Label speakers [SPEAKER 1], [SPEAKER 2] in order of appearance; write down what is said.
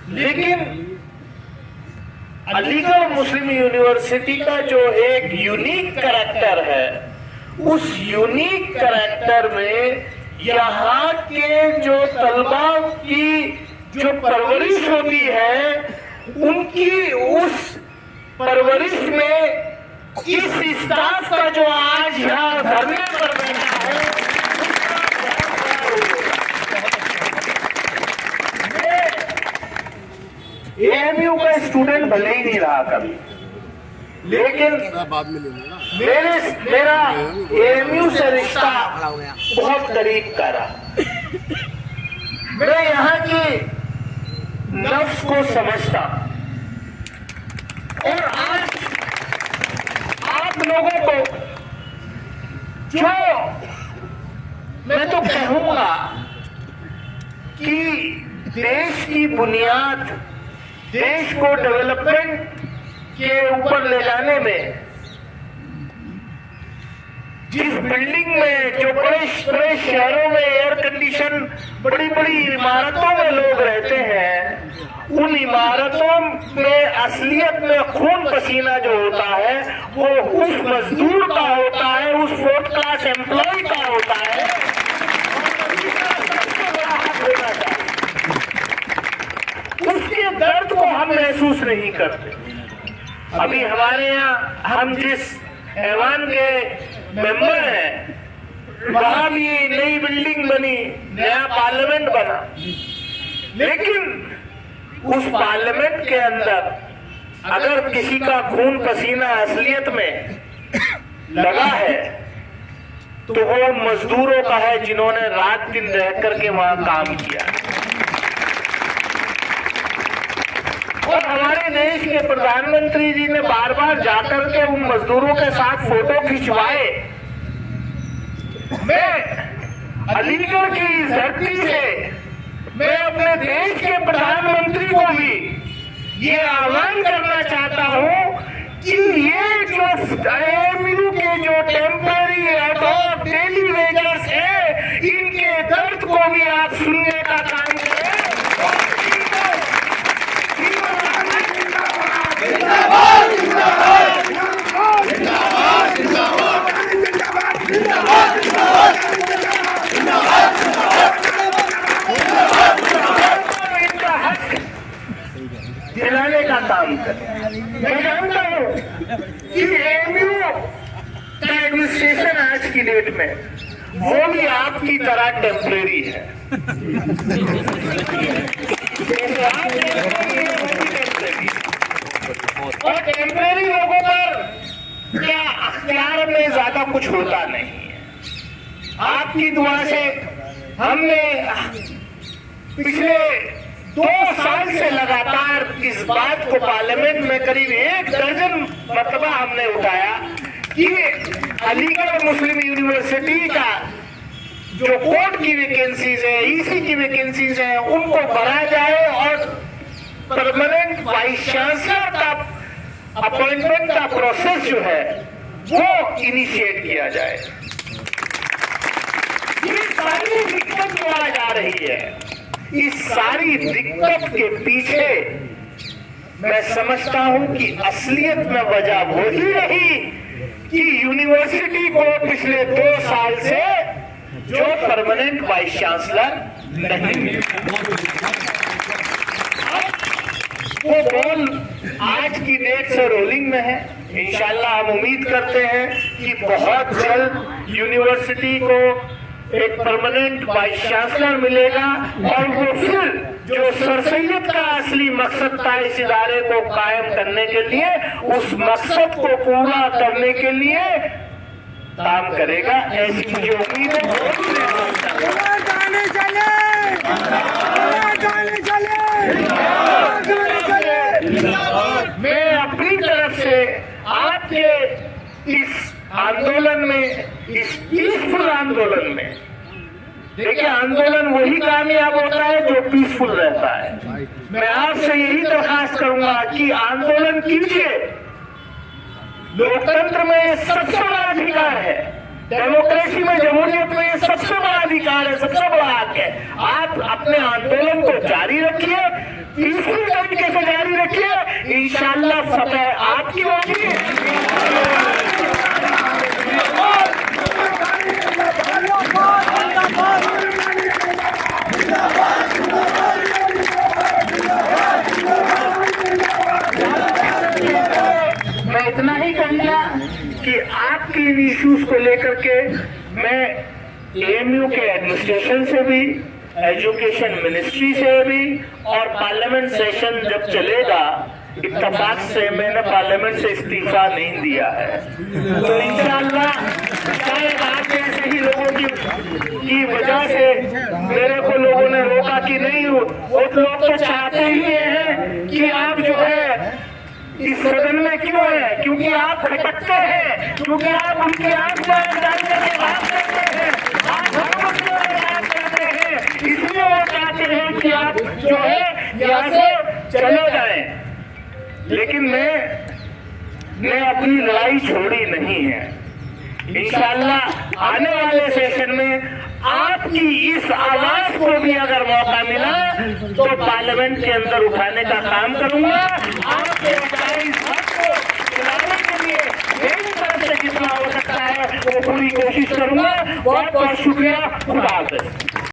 [SPEAKER 1] लेकिन अलीगढ़ मुस्लिम यूनिवर्सिटी का जो एक यूनिक कैरेक्टर है, उस यूनिक कैरेक्टर में यहाँ के जो तलबा की जो परवरिश होती है, उनकी उस परवरिश में इस स्टाफ का जो आज यहाँ धरने पर बैठा है, एएमयू का स्टूडेंट भले ही नहीं रहा कभी, लेकिन मेरा एएमयू से रिश्ता बहुत करीब का रहा। मैं यहाँ की नफ्स को समझता, और आज आप लोगों को जो मैं तो कहूंगा कि देश की बुनियाद, देश को डेवलपमेंट के ऊपर ले जाने में, जिस बिल्डिंग में जो बड़े शहरों में एयर कंडीशन बड़ी बड़ी इमारतों में लोग रहते हैं, उन इमारतों में असलियत में खून पसीना जो होता है वो उस मजदूर का होता है, उस फोर्थ क्लास एम्प्लॉय का होता है। उसके दर्द को हम महसूस नहीं करते। अभी हमारे यहाँ हम जिस ऐवान के मेंबर हैं, वहां भी नई बिल्डिंग बनी, नया पार्लियामेंट बना, लेकिन उस पार्लियामेंट के अंदर अगर किसी का खून पसीना असलियत में लगा है तो वो मजदूरों का है, जिन्होंने रात दिन रह करके वहां काम किया। और हमारे देश के प्रधानमंत्री जी ने बार बार जाकर के उन मजदूरों के साथ फोटो खिंचवाए। मैं अलीगढ़ की इस धरती से मैं अपने देश के प्रधानमंत्री को भी ये आह्वान करना चाहता हूं कि ये जो एएमयू के जो टेम्पररी एडहॉक डेली वेजर्स है, इनके दर्द को भी आप सुनने का काम करें। दिलाने का काम करें। मैं जानता हूं कि एएमयू का एडमिनिस्ट्रेशन आज की डेट में वो भी आपकी तरह टेम्परेरी है। और टेम्परेरी लोगों पर क्या अख्तियार में ज्यादा कुछ होता नहीं है। आपकी दुआ से हमने पिछले 2 साल से लगातार इस बात को पार्लियामेंट में करीब 1 दर्जन मरतबा हमने उठाया कि अलीगढ़ मुस्लिम यूनिवर्सिटी का जो कोर्ट की वैकेंसीज है, ईसी की वैकेंसीज है, उनको भरा जाए और परमानेंट वाइस चांसलर का अपॉइंटमेंट का प्रोसेस जो है वो इनिशिएट किया जाए। ये सारी दिक्कत जो आ जा रही है, इस सारी दिक्कत के पीछे मैं समझता हूं कि असलियत में वजह वही रही कि यूनिवर्सिटी को पिछले 2 साल से जो परमानेंट वाइस चांसलर नहीं मिला। वो बॉल आज की डेट से रोलिंग में है। इंशाल्लाह हम उम्मीद करते हैं कि बहुत जल्द यूनिवर्सिटी को एक परमानेंट वाइस चांसलर मिलेगा, और वो फिर जो सर सैयद का असली मकसद था इस इदारे को कायम करने के लिए, उस मकसद को पूरा करने के लिए काम करेगा। ऐसी मुझे उम्मीद है। मैं अपनी तरफ से आपके इस आंदोलन में, इस पीसफुल आंदोलन में, देखिए आंदोलन वही कामयाब होता है जो पीसफुल रहता है। मैं आपसे यही दरखास्त करूंगा कि आंदोलन कीजिए। लोकतंत्र में ये सबसे बड़ा अधिकार है, डेमोक्रेसी में, जमहूरियत में ये सबसे बड़ा अधिकार है, सबसे बड़ा हक है। आप अपने आंदोलन को जारी रखिए, पीसफुल इंशाअल्लाह फतह आपकी होगी। मैं इतना ही कहूँगा कि आपके इन इश्यूज को लेकर के मैं एएमयू के एडमिनिस्ट्रेशन से भी, एजुकेशन मिनिस्ट्री से भी और पार्लियामेंट सेशन जब चलेगा, इत्तेफाक से मैंने पार्लियामेंट से इस्तीफा नहीं दिया है। तो इंशाअल्लाह शायद आप जैसे ही लोगों की वजह से मेरे को लोगों ने रोका कि नहीं, वो लोग तो चाहते ही हैं कि आप जो है इस सदन में क्यों है, क्योंकि आप खटकते हैं, क्योंकि आप उनकी आंख में डाल करके बात करते हैं, आप हम बात करते हैं, इसलिए वो चाहते हैं कि आप जो है यहाँ से चले जाएं। लेकिन मैं अपनी लड़ाई छोड़ी नहीं है। इंशाअल्लाह आने वाले सेशन में आपकी इस आवाज को भी अगर मौका मिला तो पार्लियामेंट के अंदर उठाने का काम करूंगा। आपके इस हक को खिलाने के लिए मेरी तरफ से जितना हो सकता है वो पूरी कोशिश करूंगा। बहुत बहुत शुक्रिया। खुदा हाफिज़।